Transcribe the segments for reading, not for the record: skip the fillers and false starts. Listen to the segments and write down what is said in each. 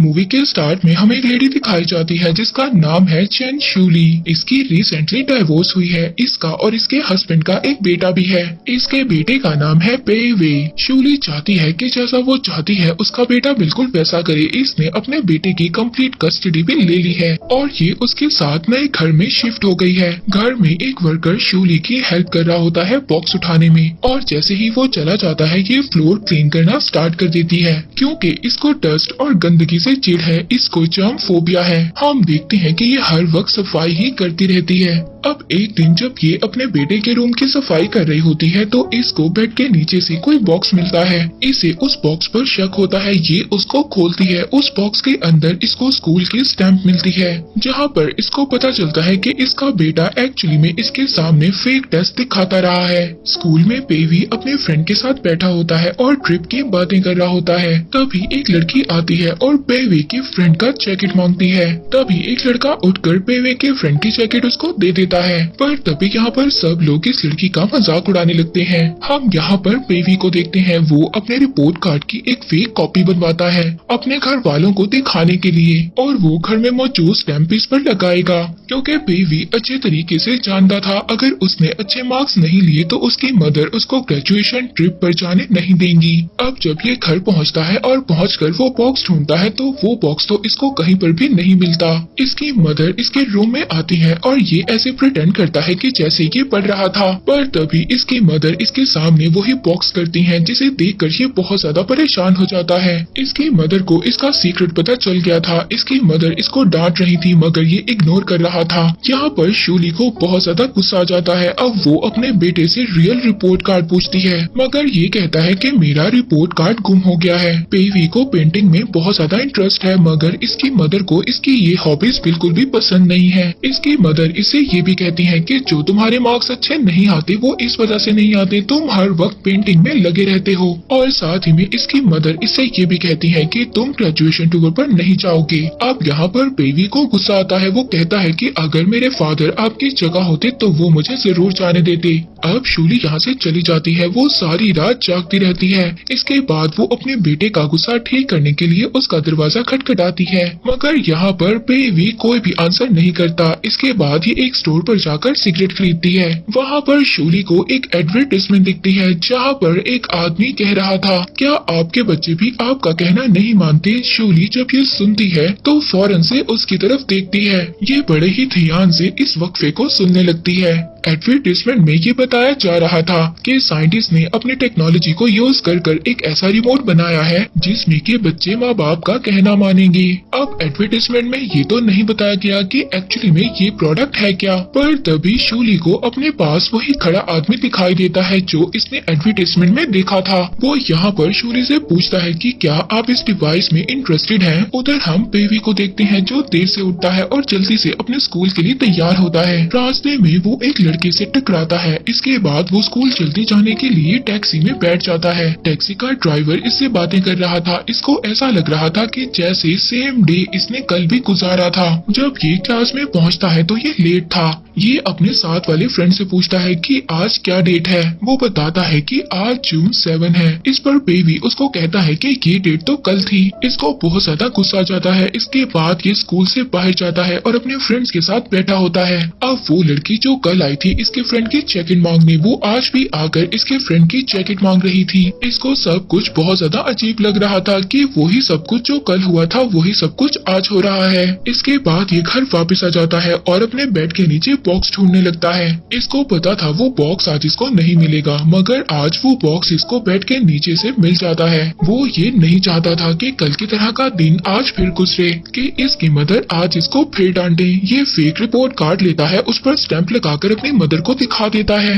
Movie के start में हमें एक लेडी दिखाई जाती है जिसका नाम है चेन शूली। इसकी रिसेंटली डाइवोर्स हुई है। इसका और इसके हस्बैंड का एक बेटा भी है। इसके बेटे का नाम है पे वे। शूली चाहती है कि जैसा वो चाहती है उसका बेटा बिल्कुल वैसा करे। इसने अपने बेटे की कंप्लीट कस्टडी भी ले ली है और ये उसके साथ नए घर में शिफ्ट हो गई है। घर में एक वर्कर शूली की हेल्प कर रहा होता है बॉक्स उठाने में और जैसे ही वो चला जाता है ये फ्लोर क्लीन करना स्टार्ट कर देती है क्योंकि इसको डस्ट और गंदगी से चिढ़ है। इसको जर्म फोबिया है। हम देखते हैं कि ये हर वक्त सफाई ही करती रहती है। अब एक दिन जब ये अपने बेटे के रूम की सफाई कर रही होती है तो इसको बेड के नीचे से कोई बॉक्स मिलता है। इसे उस बॉक्स पर शक होता है। ये उसको खोलती है। उस बॉक्स के अंदर इसको स्कूल की स्टैम्प मिलती है जहाँ पर इसको पता चलता है कि इसका बेटा एक्चुअली में इसके सामने फेक टेस्ट दिखाता रहा है। स्कूल में पेवी अपने फ्रेंड के साथ बैठा होता है और ट्रिप की बातें कर रहा होता है। तभी एक लड़की आती है और पेवे के फ्रेंड का जैकेट मांगती है। तभी एक लड़का उठकर पेवे के फ्रेंड की जैकेट उसको दे देता है। पर तभी यहाँ पर सब लोग इस लड़की का मजाक उड़ाने लगते हैं। हम यहाँ पर पेवी को देखते हैं। वो अपने रिपोर्ट कार्ड की एक फेक कॉपी बनवाता है अपने घर वालों को दिखाने के लिए और वो घर में मौजूद स्टैम्प इस पर लगाएगा क्योंकि पेवी अच्छे तरीके से जानता था अगर उसने अच्छे मार्क्स नहीं लिए तो उसकी मदर उसको ग्रेजुएशन ट्रिप पर जाने नहीं देंगी। अब जब ये घर पहुँचता है और पहुंचकर वो बॉक्स ढूंढता है तो वो बॉक्स तो इसको कहीं पर भी नहीं मिलता। इसकी मदर इसके रूम में आती है और ये ऐसे प्रिटेंड करता है कि जैसे ये पढ़ रहा था। पर तभी इसकी मदर इसके सामने वही बॉक्स करती है जिसे देखकर ये बहुत ज्यादा परेशान हो जाता है। इसकी मदर को इसका सीक्रेट पता चल गया था। इसकी मदर इसको डांट रही थी मगर ये इग्नोर कर रहा था। यहाँ पर शूली को बहुत ज्यादा गुस्सा आ जाता है। अब वो अपने बेटे से रियल रिपोर्ट कार्ड पूछती है मगर ये कहता है कि मेरा रिपोर्ट कार्ड गुम हो गया है। पेवी को पेंटिंग में बहुत ज्यादा इंटरेस्ट है मगर इसकी मदर को इसकी ये हॉबीज बिल्कुल भी पसंद नहीं है। इसकी मदर इसे ये भी कहती है कि जो तुम्हारे मार्क्स अच्छे नहीं आते वो इस वजह से नहीं आते, तुम हर वक्त पेंटिंग में लगे रहते हो। और साथ ही में इसकी मदर इससे ये भी कहती है कि तुम ग्रेजुएशन टूर पर नहीं जाओगे। अब यहाँ पर पेवी को गुस्सा आता है। वो कहता है कि अगर मेरे फादर आपकी जगह होते तो वो मुझे जरूर जाने देते। अब शूली यहाँ से चली जाती है। वो सारी रात जागती रहती है। इसके बाद वो अपने बेटे का गुस्सा ठीक करने के लिए उसका दरवाजा खटखटाती है मगर यहाँ पर पेवी कोई भी आंसर नहीं करता। इसके बाद ये एक स्टोर पर जाकर सिगरेट खरीदती है। वहाँ पर शूली को एक एडवर्टाइजमेंट दिखती है जहाँ पर एक आदमी कह रहा था क्या आपके बच्चे भी आपका कहना नहीं मानते। शूली जब ये सुनती है तो फौरन से उसकी तरफ देखती है। ये बड़े ही ध्यान से इस वक्फे को सुनने लगती है। एडवर्टाइजमेंट में ये बताया जा रहा था कि साइंटिस्ट ने अपनी टेक्नोलॉजी को यूज कर एक ऐसा रिमोट बनाया है जिसमें कि बच्चे माँ बाप का कहना मानेंगे। अब एडवर्टाइजमेंट में ये तो नहीं बताया गया कि एक्चुअली में ये प्रोडक्ट है क्या। पर तभी शूली को अपने पास वही खड़ा आदमी दिखाई देता है जो इसने एडवर्टाइजमेंट में देखा था। वो यहाँ पर शूली से पूछता है कि क्या आप इस डिवाइस में इंटरेस्टेड हैं। उधर हम पेवी को देखते हैं जो देर से उठता है और जल्दी से अपने स्कूल के लिए तैयार होता है। रास्ते में वो एक लड़के से टकराता है। इसके बाद वो स्कूल जल्दी जाने के लिए टैक्सी में बैठ जाता है। टैक्सी का ड्राइवर इससे बातें कर रहा था। इसको ऐसा लग रहा था कि जैसे सेम डे इसने कल भी गुजारा था। जब ये क्लास में पहुंचता है तो ये लेट था। ये अपने साथ वाले फ्रेंड से पूछता है कि आज क्या डेट है। वो बताता है कि आज जून 7 है। इस पर पेवी उसको कहता है कि ये डेट तो कल थी। इसको बहुत ज्यादा गुस्सा आ जाता है। इसके बाद ये स्कूल से बाहर जाता है और अपने फ्रेंड्स के साथ बैठा होता है। अब वो लड़की जो कल आई थी इसके फ्रेंड की जैकेट मांगने, वो आज भी आकर इसके फ्रेंड की जैकेट मांग रही थी। इसको सब कुछ बहुत ज्यादा अजीब लग रहा था कि वही सब कुछ जो कल हुआ था वही सब कुछ आज हो रहा है। इसके बाद ये घर वापस आ जाता है और अपने बेड के नीचे बॉक्स ढूंढने लगता है। इसको पता था वो बॉक्स आज इसको नहीं मिलेगा मगर आज वो बॉक्स इसको बेड के नीचे से मिल जाता है। वो ये नहीं चाहता था कि कल की तरह का दिन आज फिर गुजरे कि इसकी मदर आज इसको फिर डांटे। ये फेक रिपोर्ट कार्ड लेता है, उस पर स्टैंप लगाकर अपनी मदर को दिखा देता है।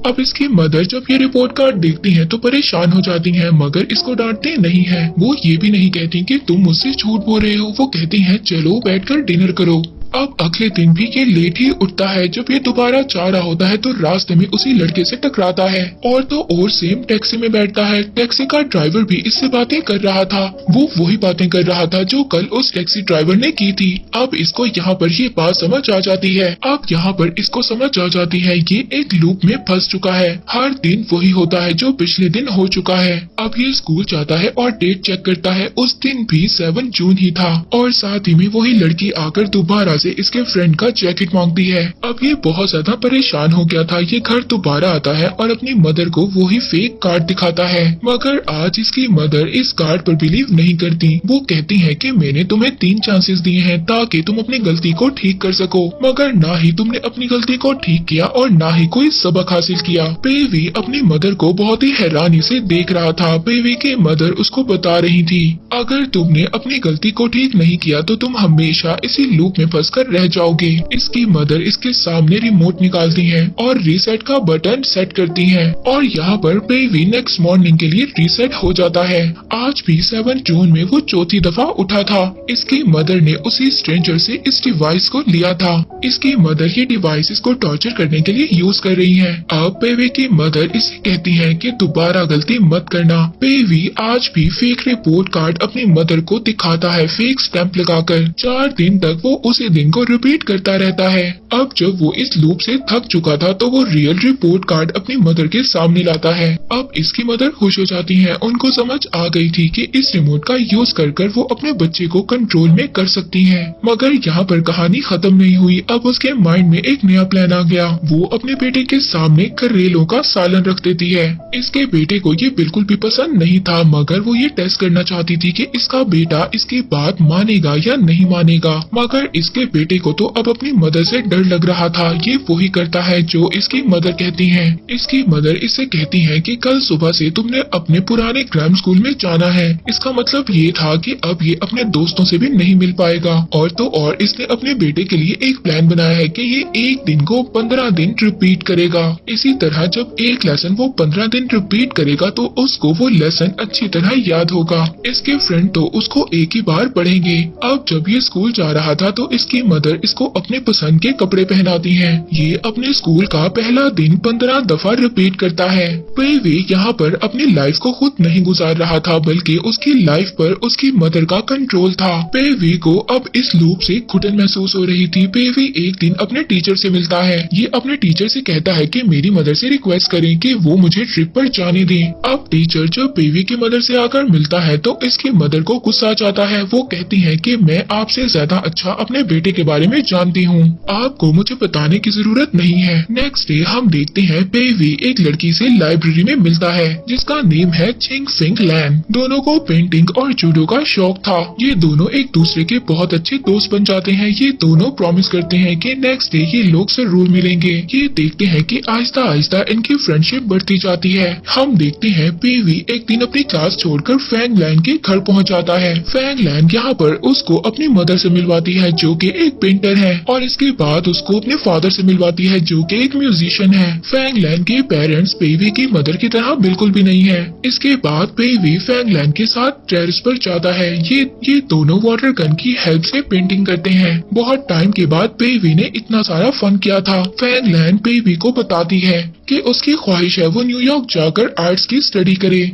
अब इसकी मदर जब ये रिपोर्ट कार्ड देखती हैं तो परेशान हो जाती हैं मगर इसको डांटते नहीं है। वो ये भी नहीं कहती कि तुम मुझसे झूठ बोल रहे हो। वो कहती हैं चलो बैठकर डिनर करो। अब अगले दिन भी ये लेट ही उठता है। जब ये दोबारा जा रहा होता है तो रास्ते में उसी लड़के से टकराता है और तो और सेम टैक्सी में बैठता है। टैक्सी का ड्राइवर भी इससे बातें कर रहा था। वो वही बातें कर रहा था जो कल उस टैक्सी ड्राइवर ने की थी। अब इसको यहाँ पर ये बात समझ आ जाती है। अब यहाँ पर इसको समझ आ जाती है ये एक लूप में फंस चुका है। हर दिन वही होता है जो पिछले दिन हो चुका है। अब ये स्कूल जाता है और डेट चेक करता है। उस दिन भी 7 जून ही था और साथ ही में वही लड़की आकर दोबारा से इसके फ्रेंड का जैकेट मांगती है। अब ये बहुत ज्यादा परेशान हो गया था। ये घर दोबारा आता है और अपनी मदर को वही फेक कार्ड दिखाता है, मगर आज इसकी मदर इस कार्ड पर बिलीव नहीं करती। वो कहती है कि मैंने तुम्हें 3 चांसेस दिए हैं ताकि तुम अपनी गलती को ठीक कर सको, मगर ना ही तुमने अपनी गलती को ठीक किया और ना ही कोई सबक हासिल किया। पेवी अपनी मदर को बहुत ही हैरानी से देख रहा था। पेवी की मदर उसको बता रही थी, अगर तुमने अपनी गलती को ठीक नहीं किया तो तुम हमेशा इसी लूप में फंसकर रह जाओगे। इसकी मदर इसके सामने रिमोट निकालती है और रीसेट का बटन सेट करती है और यहाँ पर पेवी नेक्स्ट मॉर्निंग के लिए रीसेट हो जाता है। आज भी 7 जून में वो चौथी दफा उठा था। इसकी मदर ने उसी स्ट्रेंजर से इस डिवाइस को लिया था। इसकी मदर ये डिवाइस इसको टॉर्चर करने के लिए यूज कर रही है। अब पेवी की मदर इसे कहती है कि दोबारा गलती मत करना। पेवी आज भी फेक रिपोर्ट कार्ड अपनी मदर को दिखाता है फेक स्टैंप लगाकर। 4 दिन तक वो उसी दिन को रिपीट करता रहता है। अब जब वो इस लूप से थक चुका था तो वो रियल रिपोर्ट कार्ड अपनी मदर के सामने लाता है। अब इसकी मदर खुश हो जाती है। उनको समझ आ गई थी कि इस रिमोट का यूज कर वो अपने बच्चे को कंट्रोल में कर सकती हैं। मगर यहाँ पर कहानी खत्म नहीं हुई। अब उसके माइंड में एक नया प्लान आ गया। वो अपने बेटे के सामने करेलों का सालन रख देती है। इसके बेटे को ये बिल्कुल भी पसंद नहीं था, मगर वो ये टेस्ट करना चाहती थी कि इसका बेटा इसकी बात मानेगा या नहीं मानेगा। मगर इसके बेटे को तो अब अपनी मदर से डर लग रहा था। ये वही करता है जो इसकी मदर कहती है। इसकी मदर इससे कहती है कि कल सुबह से तुमने अपने पुराने ग्राम स्कूल में जाना है। इसका मतलब ये था कि अब ये अपने दोस्तों से भी नहीं मिल पाएगा। और तो और इसने अपने बेटे के लिए एक प्लान बनाया है कि ये एक दिन को 15 दिन रिपीट करेगा। इसी तरह जब एक लेसन वो 15 दिन रिपीट करेगा तो उसको वो लेसन अच्छी तरह याद होगा। इसके फ्रेंड तो उसको एक ही बार पढ़ेंगे। अब जब ये स्कूल जा रहा था तो इसकी मदर इसको अपने पसंद के कपड़े पहनाती है। ये अपने स्कूल का पहला दिन 15 दफा रिपीट करता है। पेवी यहाँ पर अपनी लाइफ को खुद नहीं गुजार रहा था, बल्कि उसकी लाइफ पर उसकी मदर का कंट्रोल था। पेवी को अब इस लूप से घुटन महसूस हो रही थी। पेवी एक दिन अपने टीचर से मिलता है। ये अपने टीचर से कहता है कि मेरी मदर से रिक्वेस्ट करें कि वो मुझे ट्रिप पर जाने दें। अब टीचर जब पेवी की मदर से आकर मिलता है तो इसकी मदर को गुस्सा आ जाता है। वो कहती है कि मैं आपसे ज्यादा अच्छा अपने बेटे के बारे में जानती हूँ, आपको मुझे बताने की जरूरत नहीं है। नेक्स्ट डे हम देखते हैं पेवी एक लड़की से लाइब्रेरी में मिलता है जिसका नेम है चिंग फिंग लैन। दोनों को पेंटिंग और जूडो का शौक था। ये दोनों एक दूसरे के बहुत अच्छे दोस्त बन जाते हैं। ये दोनों प्रॉमिस करते हैं कि नेक्स्ट डे ये लोग जरूर मिलेंगे। ये देखते हैं कि आहिस्ता आहिस्ता इनकी फ्रेंडशिप बढ़ती जाती है। हम देखते हैं पेवी एक दिन अपनी क्लास छोड़कर फैंग लैन के घर पहुंच जाता है। फैंग लैन यहाँ पर उसको अपनी मदर से मिलवाती है जो कि एक पेंटर है और इसके बाद उसको अपने फादर से मिलवाती है जो कि एक म्यूजिशियन है। फैंग लैन के पेरेंट्स पेवी की मदर की तरह बिल्कुल भी नहीं है। इसके बाद पेवी फैंग लैन के साथ टेरेस पर जाता है। ये दोनों वाटर गन की हेल्प से पेंटिंग करते हैं। बहुत टाइम के बाद पेवी ने इतना सारा फन किया था। फैंग लैन पेवी को बताती है कि उसकी ख्वाहिश है वो न्यूयॉर्क जाकर आर्ट्स की स्टडी करे।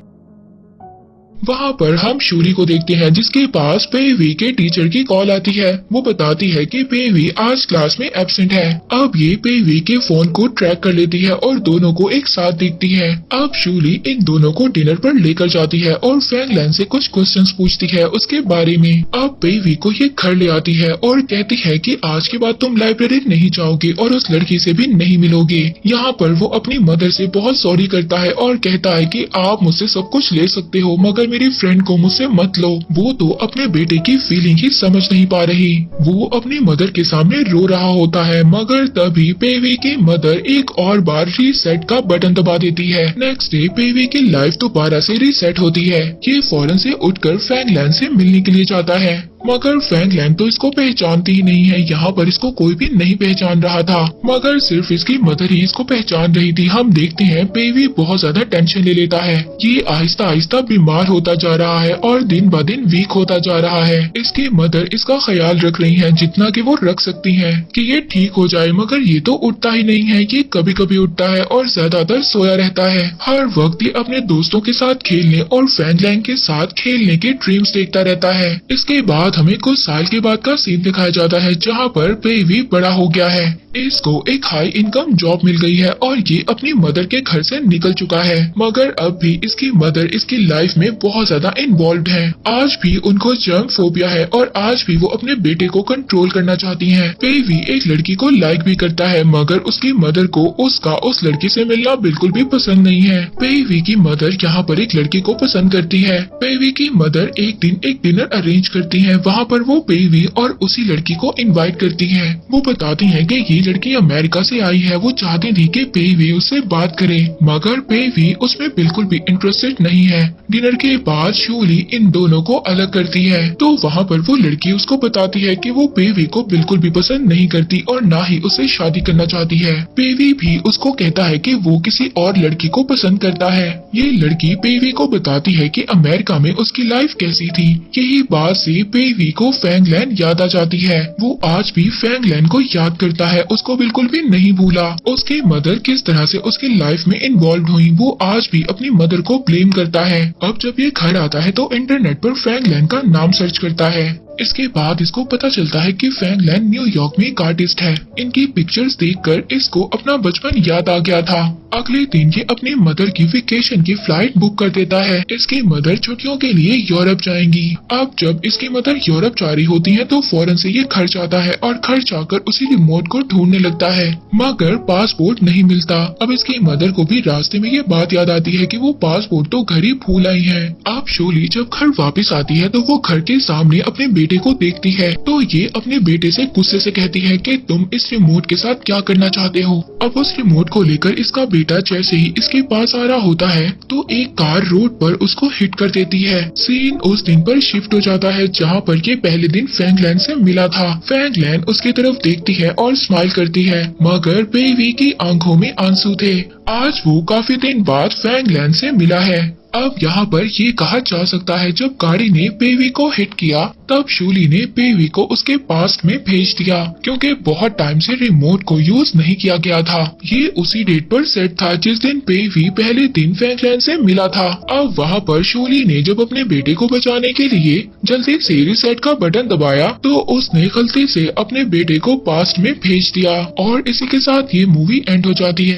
वहाँ पर हम शूरी को देखते हैं जिसके पास पेवी के टीचर की कॉल आती है। वो बताती है कि पेवी आज क्लास में एब्सेंट है। अब ये पेवी के फोन को ट्रैक कर लेती है और दोनों को एक साथ देखती है। अब शूरी इन दोनों को डिनर पर लेकर जाती है और फैंग लैन से कुछ क्वेश्चंस पूछती है उसके बारे में। अब पेवी को ये घर ले आती है और कहती है कि आज के बाद तुम लाइब्रेरी नहीं जाओगे और उस लड़की से भी नहीं मिलोगे। यहाँ पर वो अपनी मदर से बहुत सॉरी करता है और कहता है कि आप मुझसे सब कुछ ले सकते हो मगर मेरी फ्रेंड को मुझसे मत लो। वो तो अपने बेटे की फीलिंग ही समझ नहीं पा रही। वो अपनी मदर के सामने रो रहा होता है, मगर तभी पेवी की मदर एक और बार रीसेट का बटन दबा देती है। नेक्स्ट डे पेवी की लाइफ दोबारा से रीसेट होती है। ये फौरन से उठकर फैंग लैन से मिलने के लिए जाता है। मगर फैंगलैन तो इसको पहचानती ही नहीं है। यहाँ पर इसको कोई भी नहीं पहचान रहा था, मगर सिर्फ इसकी मदर ही इसको पहचान रही थी। हम देखते हैं पेवी बहुत ज्यादा टेंशन ले लेता है। ये आहिस्ता आहिस्ता बीमार होता जा रहा है और दिन ब दिन वीक होता जा रहा है। इसकी मदर इसका ख्याल रख रही है जितना कि वो रख सकती हैं कि ये ठीक हो जाए, मगर ये तो उठता ही नहीं है। ये कभी कभी उठता है और ज्यादातर सोया रहता है। हर वक्त ये अपने दोस्तों के साथ खेलने और फैंगलैन के साथ खेलने के ड्रीम्स देखता रहता है। इसके बाद हमें कुछ साल के बाद का सीन दिखाया जाता है जहाँ पर पेवी बड़ा हो गया है। इसको एक हाई इनकम जॉब मिल गई है और ये अपनी मदर के घर से निकल चुका है, मगर अब भी इसकी मदर इसकी लाइफ में बहुत ज्यादा इन्वॉल्व है। आज भी उनको जंक फोबिया है और आज भी वो अपने बेटे को कंट्रोल करना चाहती हैं। पेवी एक लड़की को लाइक भी करता है, मगर उसकी मदर को उसका उस लड़की से मिलना बिल्कुल भी पसंद नहीं है। पेवी की मदर यहाँ पर एक लड़की को पसंद करती है। पेवी की मदर एक दिन एक डिनर अरेंज करती है। वहाँ पर वो पेवी और उसी लड़की को इनवाइट करती है। वो बताती है कि ये लड़की अमेरिका से आई है। वो चाहती थी कि पेवी उससे बात करे, मगर पेवी उसमें बिल्कुल भी इंटरेस्टेड नहीं है। डिनर के बाद शूली इन दोनों को अलग करती है, तो वहाँ पर वो लड़की उसको बताती है कि वो पेवी को बिल्कुल भी पसंद नहीं करती और ना ही उससे शादी करना चाहती है। पेवी भी उसको कहता है कि वो किसी और लड़की को पसंद करता है। ये लड़की पेवी को बताती है कि अमेरिका में उसकी लाइफ कैसी थी। यही बात से पेवी को फैंगलैन याद आ जाती है। वो आज भी फैंगलैन को याद करता है, उसको बिल्कुल भी नहीं भूला। उसकी मदर किस तरह से उसकी लाइफ में इन्वॉल्व हुई, वो आज भी अपनी मदर को ब्लेम करता है। अब जब ये घर आता है तो इंटरनेट पर फैंगलैन का नाम सर्च करता है। इसके बाद इसको पता चलता है कि फैंगलैन न्यूयॉर्क में एक आर्टिस्ट है। इनकी पिक्चर्स देखकर इसको अपना बचपन याद आ गया था। अगले दिन ये अपनी मदर की वेकेशन की फ्लाइट बुक कर देता है। इसकी मदर छुट्टियों के लिए यूरोप जाएंगी। अब जब इसकी मदर यूरोप जा रही होती है तो फौरन से ये घर जाता है और घर जाकर उसी रिमोट को ढूंढने लगता है, मगर पासपोर्ट नहीं मिलता। अब इसकी मदर को भी रास्ते में ये बात याद आती है कि वो पासपोर्ट तो घर ही भूल आई है। अब शूली जब घर वापस आती है तो वो घर के सामने अपने बेटे को देखती है, तो ये अपने बेटे से गुस्से से कहती है कि तुम इस रिमोट के साथ क्या करना चाहते हो। अब उस रिमोट को लेकर इसका बेटा जैसे ही इसके पास आ रहा होता है तो एक कार रोड पर उसको हिट कर देती है। सीन उस दिन पर शिफ्ट हो जाता है जहाँ पर ये पहले दिन फैंगलैन से मिला था। फैंगलैन उसकी तरफ देखती है और स्माइल करती है, मगर पेवी की आंखों में आंसू थे। आज वो काफी दिन बाद फैंगलैन से मिला है। अब यहाँ पर ये कहा जा सकता है जब गाड़ी ने पेवी को हिट किया तब शूली ने पेवी को उसके पास्ट में भेज दिया, क्योंकि बहुत टाइम से रिमोट को यूज नहीं किया गया था। ये उसी डेट पर सेट था जिस दिन पेवी पहले दिन फैंगलैन से मिला था। अब वहाँ पर शूली ने जब अपने बेटे को बचाने के लिए जल्दी से रिसेट का बटन दबाया तो उसने गलती से अपने बेटे को पास्ट में भेज दिया और इसी के साथ ये मूवी एंड हो जाती है।